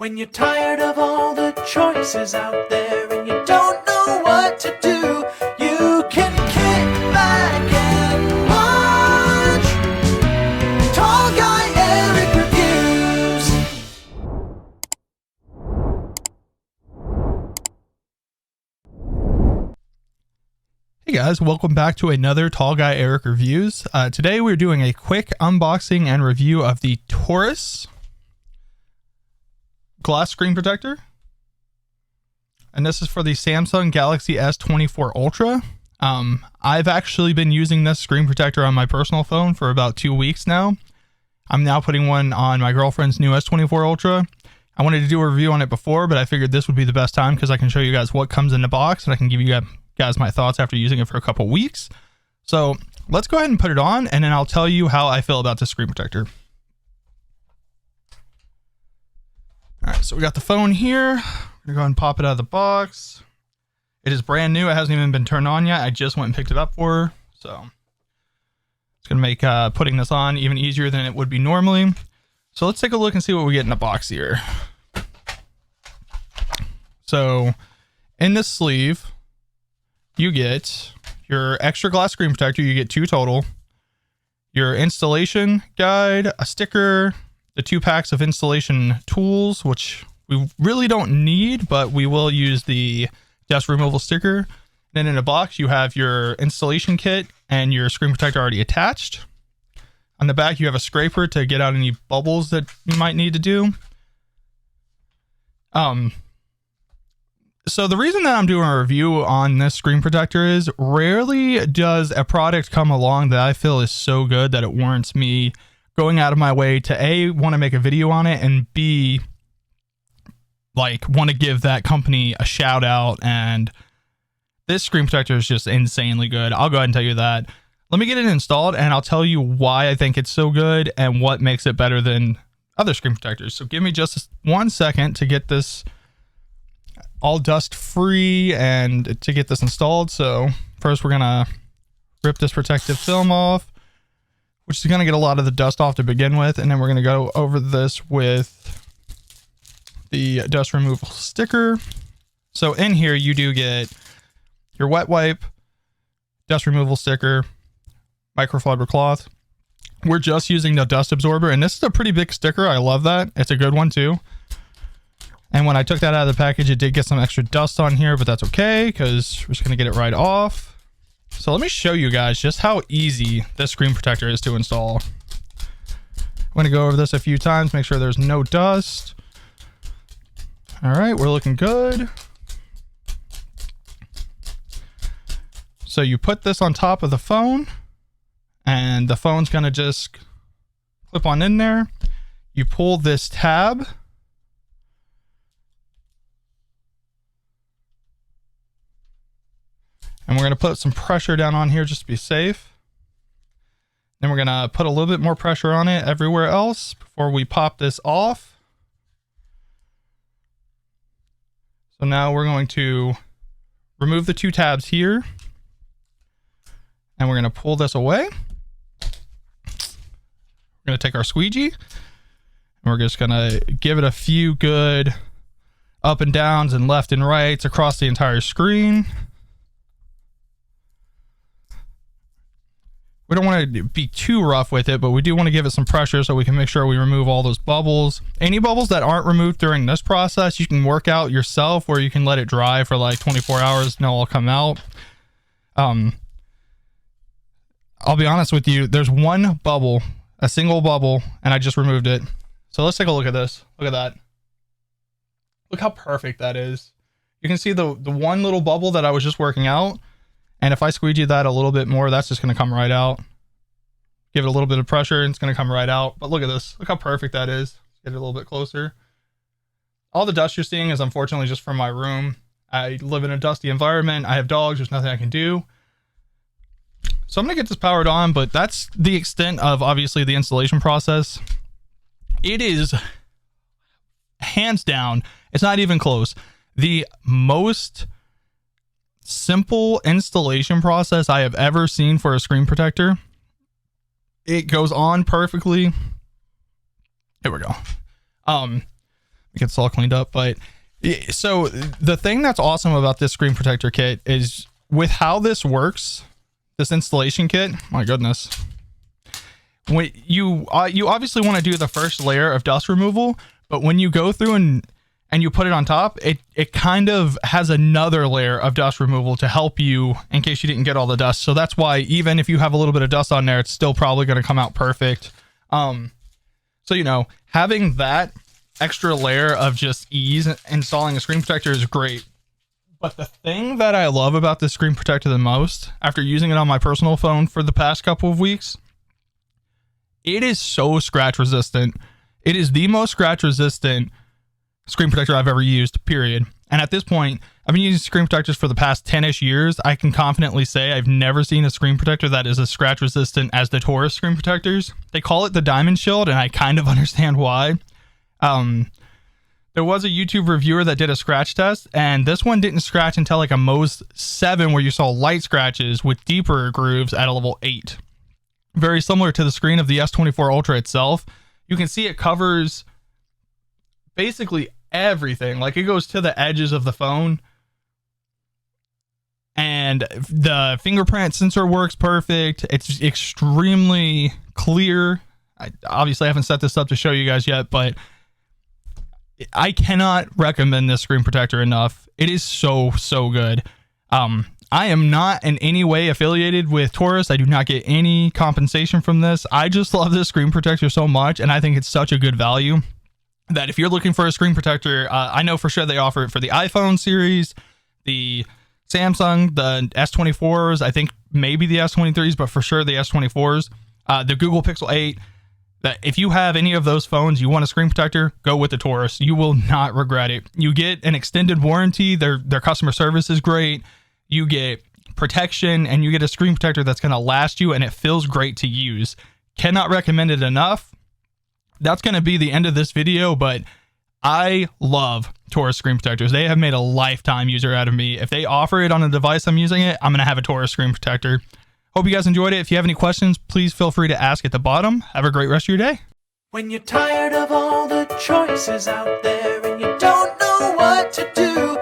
When you're tired of all the choices out there and you don't know what to do, you can kick back and watch Tall Guy Eric Reviews. Hey guys, welcome back to another Tall Guy Eric Reviews. Today we're doing a quick unboxing and review of the Torras glass screen protector, and this is for the Samsung Galaxy S24Ultra. I've actually been using this screen protector on my personal phone for about 2 weeks now. I'm now putting one on my girlfriend's new S24 Ultra. I wanted to do a review on it before, but I figured this would be the best time because I can show you guys what comes in the box and I can give you guys my thoughts after using it for a couple weeks. So let's go ahead and put it on, and then I'll tell you how I feel about this screen protector. All right, so we got the phone here. We're going to go ahead and pop it out of the box. It is brand new. It hasn't even been turned on yet. I just went and picked it up for her. So it's going to make putting this on even easier than it would be normally. So let's take a look and see what we get in the box here. So in this sleeve, you get your extra glass screen protector. You get 2 total. Your installation guide, a sticker, the 2 packs of installation tools, which we really don't need, but we will use the dust removal sticker. Then in a box, you have your installation kit and your screen protector already attached. On the back, you have a scraper to get out any bubbles that you might need to do. So the reason that I'm doing a review on this screen protector is rarely does a product come along that I feel is so good that it warrants me going out of my way to A, want to make a video on it, and B, like, want to give that company a shout out. And this screen protector is just insanely good. I'll go ahead and tell you that. Let me get it installed and I'll tell you why I think it's so good and what makes it better than other screen protectors. So give me just 1 second to get this all dust free and to get this installed. So first we're gonna rip this protective film off, which is gonna get a lot of the dust off to begin with, and then we're gonna go over this with the dust removal sticker. So in here you do get your wet wipe, dust removal sticker, microfiber cloth. We're just using the dust absorber, and this is a pretty big sticker. I love that. It's a good one too. And when I took that out of the package, it did get some extra dust on here, but that's okay because we're just gonna get it right off. So let me show you guys just how easy this screen protector is to install. I'm gonna go over this a few times, make sure there's no dust. All right, we're looking good. So you put this on top of the phone, and the phone's gonna just clip on in there. You pull this tab, and we're going to put some pressure down on here just to be safe. Then we're going to put a little bit more pressure on it everywhere else before we pop this off. So now we're going to remove the 2 tabs here, and we're going to pull this away. We're going to take our squeegee, and we're just going to give it a few good up and downs and left and rights across the entire screen. We don't want to be too rough with it, but we do want to give it some pressure so we can make sure we remove all those bubbles. Any bubbles that aren't removed during this process, you can work out yourself, or you can let it dry for like 24 hours and it'll all come out. I'll be honest with you, there's one bubble, a single bubble, and I just removed it. So let's take a look at this. Look at that. Look how perfect that is. You can see the one little bubble that I was just working out. And if I squeegee that a little bit more, that's just going to come right out. Give it a little bit of pressure and it's going to come right out. But look at this. Look how perfect that is. Get it a little bit closer. All the dust you're seeing is unfortunately just from my room. I live in a dusty environment. I have dogs. There's nothing I can do. So I'm going to get this powered on, but that's the extent of obviously the installation process. It is hands down, it's not even close, the most simple installation process I have ever seen for a screen protector. It goes on perfectly. Here we go. it gets all cleaned up. But so the thing that's awesome about this screen protector kit is with how this works, this installation kit, my goodness, when you obviously want to do the first layer of dust removal, but when you go through and you put it on top, it kind of has another layer of dust removal to help you in case you didn't get all the dust. So that's why even if you have a little bit of dust on there, it's still probably going to come out perfect. So, you know, having that extra layer of just ease installing a screen protector is great. But the thing that I love about this screen protector the most, after using it on my personal phone for the past couple of weeks, it is so scratch resistant. It is the most scratch resistant screen protector I've ever used, period. And at this point, I've been using screen protectors for the past 10-ish years. I can confidently say I've never seen a screen protector that is as scratch resistant as the Torras screen protectors. They call it the Diamond Shield, and I kind of understand why. There was a YouTube reviewer that did a scratch test, and this one didn't scratch until like a Mohs 7, where you saw light scratches with deeper grooves at a level 8. Very similar to the screen of the S24 Ultra itself. You can see it covers basically everything. Like, it goes to the edges of the phone, and the fingerprint sensor works perfect. It's extremely clear. I obviously haven't set this up to show you guys yet, but I cannot recommend this screen protector enough. It is so good. I am not in any way affiliated with Torras. I do not get any compensation from this. I just love this screen protector so much, and I think it's such a good value that if you're looking for a screen protector, I know for sure they offer it for the iPhone series, the Samsung, the S24s, I think maybe the S23s, but for sure the S24s, the Google Pixel 8. That if you have any of those phones, you want a screen protector, go with the Torras. You will not regret it. You get an extended warranty. Their customer service is great. You get protection, and you get a screen protector that's going to last you, and it feels great to use. Cannot recommend it enough. That's going to be the end of this video, but I love Torras screen protectors. They have made a lifetime user out of me. If they offer it on a device I'm using it, I'm going to have a Torras screen protector. Hope you guys enjoyed it. If you have any questions, please feel free to ask at the bottom. Have a great rest of your day. When you're tired of all the choices out there and you don't know what to do,